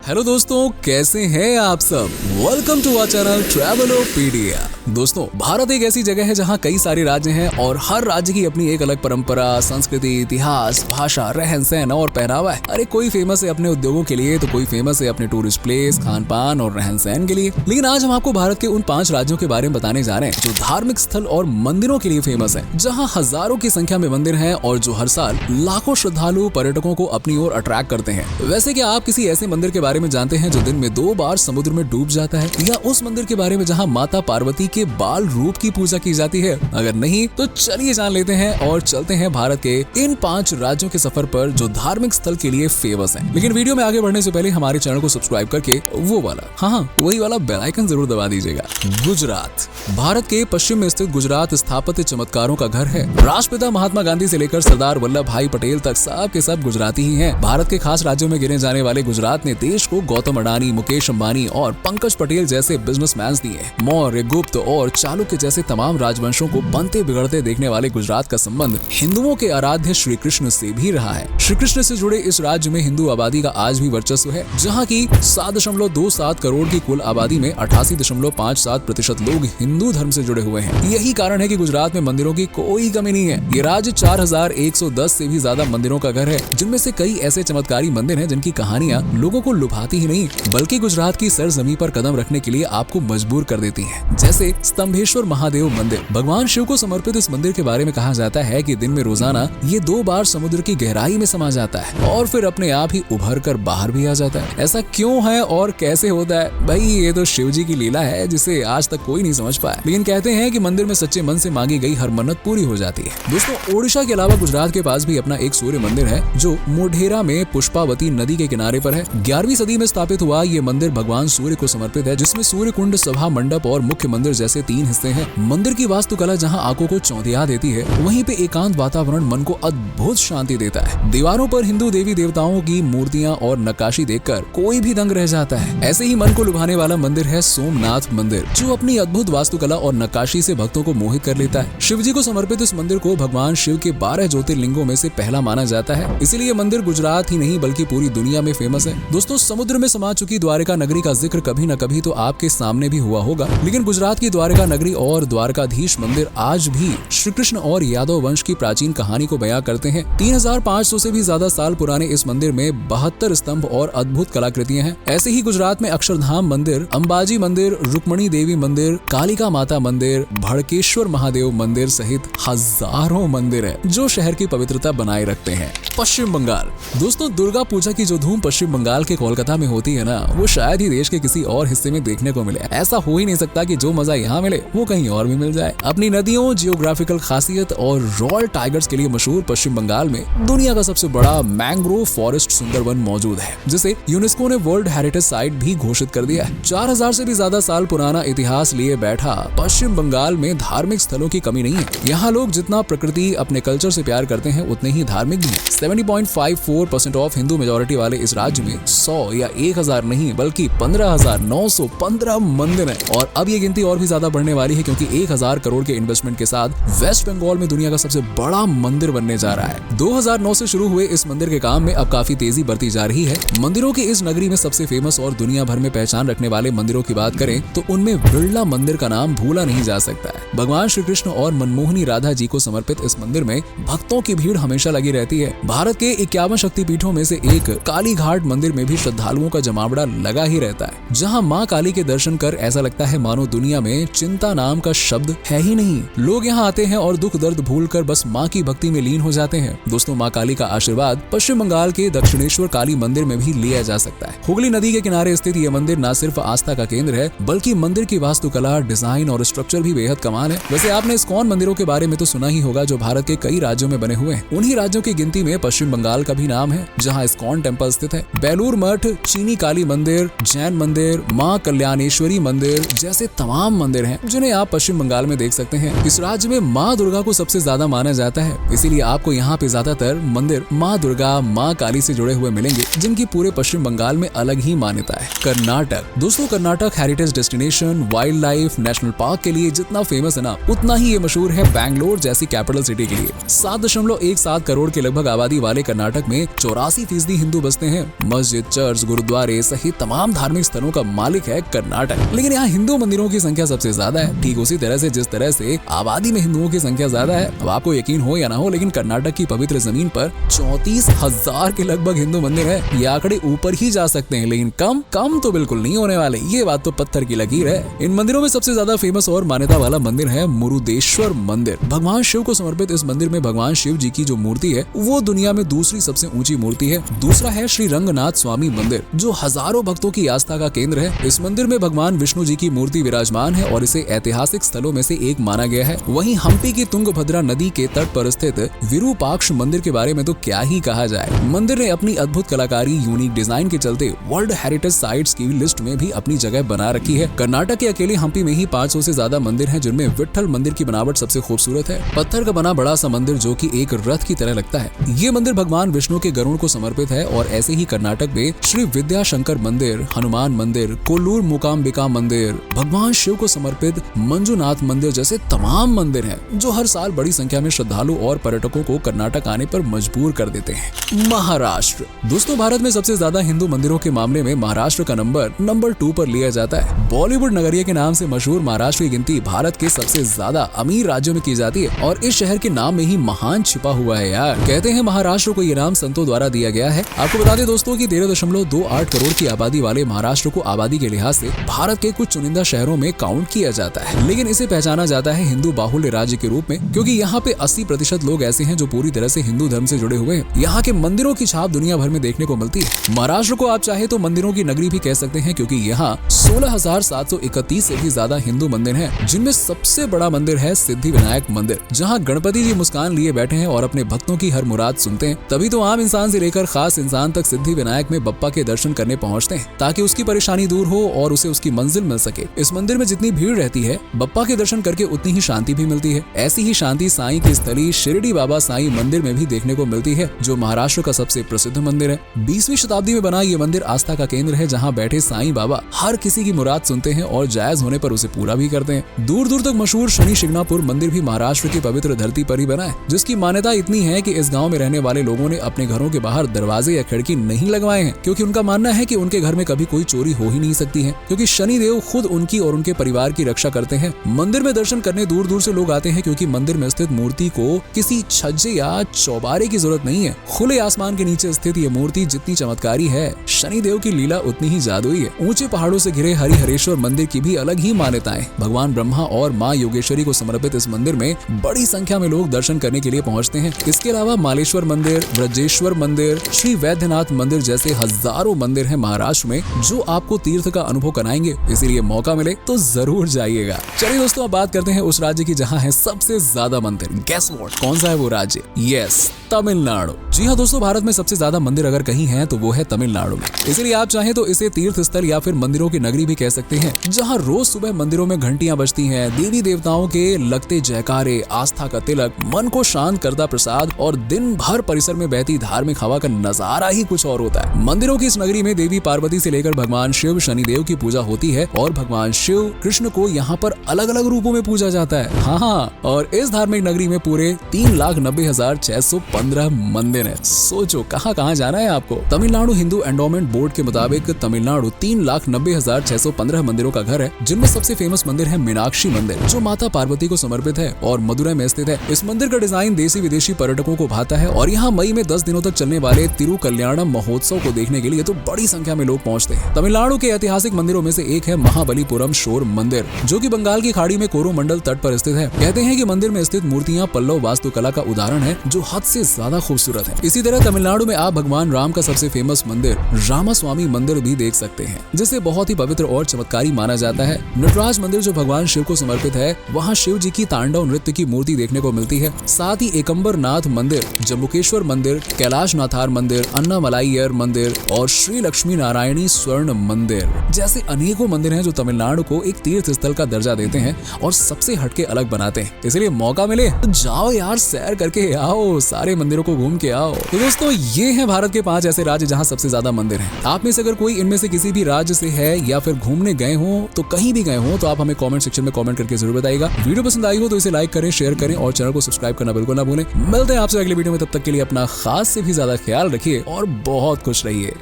Hello दोस्तों, कैसे हैं आप सब। Welcome to our channel Travelopedia. दोस्तों, भारत एक ऐसी जगह है जहां कई सारे राज्य हैं और हर राज्य की अपनी एक अलग परंपरा, संस्कृति, इतिहास, भाषा, रहन सहन और पहनावा है। अरे कोई फेमस है अपने उद्योगों के लिए तो कोई फेमस है अपने टूरिस्ट प्लेस, खान पान और रहन सहन के लिए। लेकिन आज हम आपको भारत के उन 5 राज्यों के बारे में बताने जा रहे हैं जो धार्मिक स्थल और मंदिरों के लिए फेमस है, जहाँ हजारों की संख्या में मंदिर है और जो हर साल लाखों श्रद्धालु पर्यटकों को अपनी ओर अट्रैक्ट करते हैं। वैसे क्या आप किसी ऐसे मंदिर के बारे में जानते हैं जो दिन में 2 बार समुद्र में डूब जाता है, या उस मंदिर के बारे में जहां माता पार्वती के बाल रूप की पूजा की जाती है? अगर नहीं तो चलिए जान लेते हैं और चलते हैं भारत के इन 5 राज्यों के सफर पर जो धार्मिक स्थल के लिए फेमस हैं। लेकिन वीडियो में आगे बढ़ने से पहले हमारे चैनल को सब्सक्राइब करके वो वाला वही वाला बेल आइकन जरूर दबा दीजिएगा। गुजरात। भारत के पश्चिम में स्थित गुजरात स्थापत्य चमत्कारों का घर है। राष्ट्रपिता महात्मा गांधी से लेकर सरदार वल्लभ भाई पटेल तक सब के सब गुजराती ही हैं। भारत के खास राज्यों में गिने जाने वाले गुजरात ने देश को गौतम अडानी, मुकेश अंबानी और पंकज पटेल जैसे बिजनेसमैन दिए। मौर्य, गुप्त और चालुक्य जैसे तमाम राजवंशों को बनते बिगड़ते देखने वाले गुजरात का संबंध हिंदुओं के आराध्य श्री कृष्ण से भी रहा है। श्री कृष्ण से जुड़े इस राज्य में हिंदू आबादी का आज भी वर्चस्व है, जहाँ की 7.27 करोड़ की कुल आबादी में 88.57% लोग हिंदू धर्म से जुड़े हुए हैं। यही कारण है कि गुजरात में मंदिरों की कोई कमी नहीं है। ये राज्य 4110 से भी ज्यादा मंदिरों का घर है, जिनमें से कई ऐसे चमत्कारी मंदिर हैं जिनकी कहानियां लोगों को लुभाती ही नहीं बल्कि गुजरात की सरजमीं पर कदम रखने के लिए आपको मजबूर कर देती हैं। जैसे स्तंभेश्वर महादेव मंदिर। भगवान शिव को समर्पित इस मंदिर के बारे में कहा जाता है कि दिन में रोजाना ये 2 बार समुद्र की गहराई में समा जाता है और फिर अपने आप ही उभर कर बाहर भी आ जाता है। ऐसा क्यों है और कैसे होता है? भाई ये तो शिव जी की लीला है जिसे आज तक कोई नहीं समझ पाया। लेकिन कहते हैं कि मंदिर में सच्चे मन से मांगी गई हर मन्नत पूरी हो जाती है। दोस्तों, ओडिशा के अलावा गुजरात के पास भी अपना एक सूर्य मंदिर है जो मोढेरा में पुष्पावती नदी के किनारे पर है। 11वीं सदी में स्थापित हुआ ये मंदिर भगवान सूर्य को समर्पित है, जिसमें सूर्य कुंड, सभा मंडप और मुख्य मंदिर जैसे 3 हिस्से हैं। मंदिर की वास्तुकला जहां आंखों को चौंधिया देती है, वहीं पे एकांत वातावरण मन को अद्भुत शांति देता है। दीवारों पर हिंदू देवी देवताओं की मूर्तियां और नक्काशी देखकर कोई भी दंग रह जाता है। ऐसे ही मन को लुभाने वाला मंदिर है सोमनाथ मंदिर, जो अपनी अद्भुत वास्तुकला और नक्काशी से भक्तों को मोहित कर लेता है। शिव जी को समर्पित इस मंदिर को भगवान शिव के 12 ज्योतिर्लिंगों में से पहला माना जाता है। इसीलिए मंदिर गुजरात ही नहीं बल्कि पूरी दुनिया में फेमस है। दोस्तों, समुद्र में समा चुकी द्वारका नगरी का जिक्र कभी न कभी तो आपके सामने भी हुआ होगा, लेकिन गुजरात की द्वारका नगरी और द्वारकाधीश मंदिर आज भी श्री कृष्ण और यादव वंश की प्राचीन कहानी को बयां करते हैं। 3500 से भी ज्यादा साल पुराने इस मंदिर में 72 स्तंभ और अद्भुत कलाकृतियां हैं। ऐसे ही गुजरात में अक्षरधाम मंदिर, अंबाजी मंदिर, रुक्मणी देवी मंदिर, कालिका माता मंदिर, भड़केश्वर महादेव मंदिर सहित हजारों मंदिर है जो शहर की पवित्रता बनाए रखते हैं। पश्चिम बंगाल। दोस्तों, दुर्गा पूजा की जो धूम पश्चिम बंगाल के कोलकाता में होती है ना, वो शायद ही देश के किसी और हिस्से में देखने को मिले। ऐसा हो ही नहीं सकता कि जो मजा यहाँ मिले वो कहीं और भी मिल जाए। अपनी नदियों, जियोग्राफिकल खासियत और रॉयल टाइगर्स के लिए मशहूर पश्चिम बंगाल में दुनिया का सबसे बड़ा मैंग्रोव फॉरेस्ट सुंदरवन मौजूद है, जिसे यूनेस्को ने वर्ल्ड हेरिटेज साइट भी घोषित कर दिया है। 4000 से भी ज्यादा साल पुराना इतिहास लिए बैठा पश्चिम बंगाल में धार्मिक स्थलों की कमी नहीं है। यहाँ लोग जितना प्रकृति, अपने कल्चर से प्यार करते हैं उतने ही धार्मिक भी हैं। 70.54% ऑफ हिंदू मेजोरिटी वाले इस राज्य में 100 या 1000 नहीं बल्कि 15,915 मंदिर हैं। और अब ये गिनती और भी ज्यादा बढ़ने वाली है क्योंकि 1000 करोड़ के इन्वेस्टमेंट के साथ वेस्ट बंगाल में दुनिया का सबसे बड़ा मंदिर बनने जा रहा है। 2009 से शुरू हुए इस मंदिर के काम में अब काफी तेजी बढ़ती जा रही है। मंदिरों की इस नगरी में सबसे फेमस और दुनिया भर में पहचान रखने वाले मंदिरों की बात करें तो उनमें बिरला मंदिर का नाम भूला नहीं जा सकता है। भगवान श्री कृष्ण और मनमोहनी राधा जी को समर्पित इस मंदिर में भक्तों की भीड़ हमेशा लगी रहती है। भारत के 51 शक्तिपीठों में से एक काली घाट मंदिर में भी श्रद्धालुओं का जमावड़ा लगा ही रहता है, जहां मां काली के दर्शन कर ऐसा लगता है मानो दुनिया में चिंता नाम का शब्द है ही नहीं। लोग यहाँ आते हैं और दुख दर्द भूलकर बस मां की भक्ति में लीन हो जाते हैं। दोस्तों, मां काली का आशीर्वाद पश्चिम बंगाल के दक्षिणेश्वर काली मंदिर में भी लिया जा सकता है। हुगली नदी के किनारे स्थित यह मंदिर न सिर्फ आस्था का केंद्र है बल्कि मंदिर की वास्तुकला, डिजाइन और स्ट्रक्चर भी बेहद कमाल है। वैसे आपने इस्कॉन मंदिरों के बारे में तो सुना ही होगा जो भारत के कई राज्यों में बने हुए हैं। उन्हीं राज्यों की गिनती में पश्चिम बंगाल का भी नाम है, जहाँ इस्कॉन टेम्पल स्थित है। बेलूर मठ, चीनी काली मंदिर, जैन मंदिर, मां कल्याणेश्वरी मंदिर जैसे तमाम मंदिर हैं जिन्हें आप पश्चिम बंगाल में देख सकते हैं। इस राज्य में मां दुर्गा को सबसे ज्यादा माना जाता है, इसीलिए आपको यहाँ पे ज्यादातर मंदिर मां दुर्गा, मां काली से जुड़े हुए मिलेंगे, जिनकी पूरे पश्चिम बंगाल में अलग ही मान्यता है। कर्नाटक। दोस्तों, Karnataka heritage destination, wild life, national park के लिए जितना फेमस है ना, उतना ही ये मशहूर है बैंगलोर जैसी कैपिटल सिटी के लिए। 7.17 करोड़ के लगभग आबादी आबादी वाले कर्नाटक में 84% हिंदू बसते हैं। मस्जिद, चर्च, गुरुद्वारे सहित तमाम धार्मिक स्थलों का मालिक है कर्नाटक। लेकिन यहाँ हिंदू मंदिरों की संख्या सबसे ज्यादा है। ठीक उसी तरह से जिस तरह से आबादी में हिंदुओं की संख्या ज्यादा है, अब आपको यकीन हो या ना हो, लेकिन कर्नाटक की पवित्र जमीन पर 34,000 के लगभग हिंदू मंदिर है। ये आंकड़े ऊपर ही जा सकते हैं, लेकिन कम तो बिल्कुल नहीं होने वाले। ये बात तो पत्थर की लकीर है। इन मंदिरों में सबसे ज्यादा फेमस और मान्यता वाला मंदिर है मुरुदेश्वर मंदिर। भगवान शिव को समर्पित इस मंदिर में भगवान शिव जी की जो मूर्ति है वो दुनिया में दूसरी सबसे ऊंची मूर्ति है। दूसरा है श्री रंगनाथ स्वामी मंदिर, जो हजारों भक्तों की आस्था का केंद्र है। इस मंदिर में भगवान विष्णु जी की मूर्ति विराजमान है और इसे ऐतिहासिक स्थलों में से एक माना गया है। वहीं हम्पी की तुंगभद्रा नदी के तट पर स्थित विरूपाक्ष मंदिर के बारे में तो क्या ही कहा जाए। मंदिर ने अपनी अद्भुत कलाकारी, यूनिक डिजाइन के चलते वर्ल्ड हेरिटेज साइट्स की लिस्ट में भी अपनी जगह बना रखी है। कर्नाटक के अकेले हम्पी में ही 500 से ज्यादा मंदिर हैं, जिनमें विट्ठल मंदिर की बनावट सबसे खूबसूरत है। पत्थर का बना बड़ा सा मंदिर जो कि एक रथ की तरह लगता है। ये मंदिर भगवान विष्णु के गरुड़ को समर्पित है। और ऐसे ही कर्नाटक में श्री विद्याशंकर मंदिर, हनुमान मंदिर, कोल्लूर मूकांबिका मंदिर, भगवान शिव को समर्पित मंजुनाथ मंदिर जैसे तमाम मंदिर हैं, जो हर साल बड़ी संख्या में श्रद्धालु और पर्यटकों को कर्नाटक आने पर मजबूर कर देते हैं। महाराष्ट्र। दोस्तों, भारत में सबसे ज्यादा हिंदू मंदिरों के मामले में महाराष्ट्र का नंबर 2 पर लिया जाता है। बॉलीवुड नगरिया के नाम से मशहूर महाराष्ट्र की गिनती भारत के सबसे ज्यादा अमीर राज्यों में की जाती है और इस शहर के नाम में ही महान छिपा हुआ है यार। कहते हैं महाराष्ट्र को ये नाम संतों द्वारा दिया गया है। आपको बता दें दोस्तों कि 13.28 करोड़ की आबादी वाले महाराष्ट्र को आबादी के लिहाज से भारत के कुछ चुनिंदा शहरों में काउंट किया जाता है, लेकिन इसे पहचाना जाता है हिंदू बाहुल्य राज्य के रूप में, क्योंकि यहाँ पे 80% लोग ऐसे हैं जो पूरी तरह से हिंदू धर्म से जुड़े हुए हैं। यहाँ के मंदिरों की छाप दुनिया भर में देखने को मिलती है। महाराष्ट्र को आप चाहे तो मंदिरों की नगरी भी कह सकते हैं, क्योंकि यहाँ 16,731 से भी ज्यादा हिंदू मंदिर हैं, जिनमें सबसे बड़ा मंदिर है सिद्धि विनायक मंदिर, जहाँ गणपति जी मुस्कान लिए बैठे हैं और अपने भक्तों की हर मुराद सुनते हैं। तभी तो आम इंसान से लेकर खास इंसान तक सिद्धि विनायक में बप्पा के दर्शन करने पहुँचते हैं, ताकि उसकी परेशानी दूर हो और उसे उसकी मंजिल मिल सके। इस मंदिर में जितनी भीड़ रहती है, बप्पा के दर्शन करके उतनी ही शांति भी मिलती है। ऐसी ही शांति साईं की स्थली शिरडी बाबा साईं मंदिर में भी देखने को मिलती है, जो महाराष्ट्र का सबसे प्रसिद्ध मंदिर है। 20वीं शताब्दी में बना ये मंदिर आस्था का केंद्र है, जहाँ बैठे साईं बाबा हर किसी की मुराद सुनते हैं और जायज होने पर उसे पूरा भी करते हैं। दूर दूर तक मशहूर शनि शिंगणापुर मंदिर भी महाराष्ट्र की पवित्र धरती पर ही बना है, जिसकी मान्यता इतनी है कि इस गांव में रहने वाले लोगों ने अपने घरों के बाहर दरवाजे या खिड़की नहीं लगवाए हैं, क्योंकि उनका मानना है कि उनके घर में कभी कोई चोरी हो ही नहीं सकती है, क्योंकि शनि देव खुद उनकी और उनके परिवार की रक्षा करते हैं। मंदिर में दर्शन करने दूर दूर से लोग आते हैं, क्योंकि मंदिर में स्थित मूर्ति को किसी छज्जे या चौबारे की जरूरत नहीं है। खुले आसमान के नीचे स्थित ये मूर्ति जितनी चमत्कारी है, शनि देव की लीला उतनी ही जादुई है। ऊंचे पहाड़ों से घिरे हरिहरेश्वर मंदिर की भी अलग ही मान्यताएं। भगवान ब्रह्मा और माँ योगेश्वरी को समर्पित इस मंदिर में बड़ी संख्या में लोग दर्शन करने के लिए पहुंचते हैं। इसके अलावा मालेश्वर मंदिर, ब्रजेश्वर मंदिर, श्री वैद्यनाथ मंदिर जैसे हजारों मंदिर हैं महाराष्ट्र में, जो आपको तीर्थ का अनुभव कराएंगे। इसीलिए मौका मिले तो जरूर जाइएगा। चलिए दोस्तों, अब बात करते हैं उस राज्य की जहाँ है सबसे ज्यादा मंदिर। गेस व्हाट, कौन सा है वो राज्य? यस, तमिलनाडु। जी हाँ दोस्तों, भारत में सबसे ज्यादा मंदिर अगर कहीं है तो वो है तमिलनाडु में। इसलिए आप चाहें तो इसे तीर्थ स्थल या फिर मंदिरों की नगरी भी कह सकते हैं, जहाँ रोज सुबह मंदिरों में घंटियां बजती हैं, देवी देवताओं के लगते जयकारे, आस्था का तिलक, मन को शांत करता प्रसाद और दिन भर परिसर में बहती धार्मिक हवा का नजारा ही कुछ और होता है। मंदिरों की इस नगरी में देवी पार्वती से लेकर भगवान शिव, शनिदेव की पूजा होती है और भगवान शिव, कृष्ण को यहाँ पर अलग अलग रूपों में पूजा जाता है। हाँ, और इस धार्मिक नगरी में पूरे 3,90,615 मंदिर है। सोचो कहाँ कहाँ जाना है आपको। तमिलनाडु हिंदू एंडोमेंट बोर्ड के मुताबिक तमिलनाडु 3,90,615 मंदिरों का घर है, जिनमें सबसे फेमस मंदिर है मीनाक्षी मंदिर, जो माता पार्वती को समर्पित है और मदुरै में स्थित है। इस मंदिर का डिजाइन देसी विदेशी पर्यटकों को भाता है और यहाँ मई में 10 दिनों तक चलने वाले तिरुकल्याणम महोत्सव को देखने के लिए तो बड़ी संख्या में लोग पहुँचते हैं। तमिलनाडु के ऐतिहासिक मंदिरों में से एक है महाबलीपुरम शोर मंदिर, जो कि बंगाल की खाड़ी में कोरोमंडल तट पर स्थित है। कहते हैं कि मंदिर में स्थित मूर्तियां पल्लव वास्तुकला का उदाहरण है, जो हद से ज्यादा खूबसूरत है। इसी तरह तमिलनाडु में आप भगवान राम का सबसे फेमस मंदिर रामास्वामी मंदिर भी देख सकते हैं, जिसे बहुत ही पवित्र और चमत्कारी माना जाता है। नटराज मंदिर जो भगवान शिव को समर्पित है, वहाँ शिव जी की तांडव नृत्य की मूर्ति देखने को मिलती है। साथ ही एकम्बर नाथ मंदिर, जम्बुकेश्वर मंदिर, कैलाश नाथार मंदिर, अन्नामलाईयर मंदिर और श्री लक्ष्मी नारायणी स्वर्ण मंदिर जैसे अनेकों मंदिर हैं, जो तमिलनाडु को एक तीर्थ स्थल का दर्जा देते हैं और सबसे हटके अलग बनाते हैं। इसलिए मौका मिले तो जाओ यार, सैर करके आओ, सारे मंदिरों को घूम के आओ। तो दोस्तों, ये हैं भारत के 5 ऐसे राज्य जहां सबसे ज्यादा मंदिर हैं। आप में से अगर कोई इनमें से किसी भी राज्य से है या फिर घूमने गए हो, तो कहीं भी गए हो, तो आप हमें कमेंट सेक्शन में कमेंट करके जरूर बताइएगा। वीडियो पसंद आई हो तो इसे लाइक करें, शेयर करें और चैनल को सब्सक्राइब करना बिल्कुल ना भूलें। मिलते हैं आपसे अगले वीडियो में, तब तक तक के लिए अपना खास से भी ज्यादा ख्याल रखिए और बहुत खुश रहिए।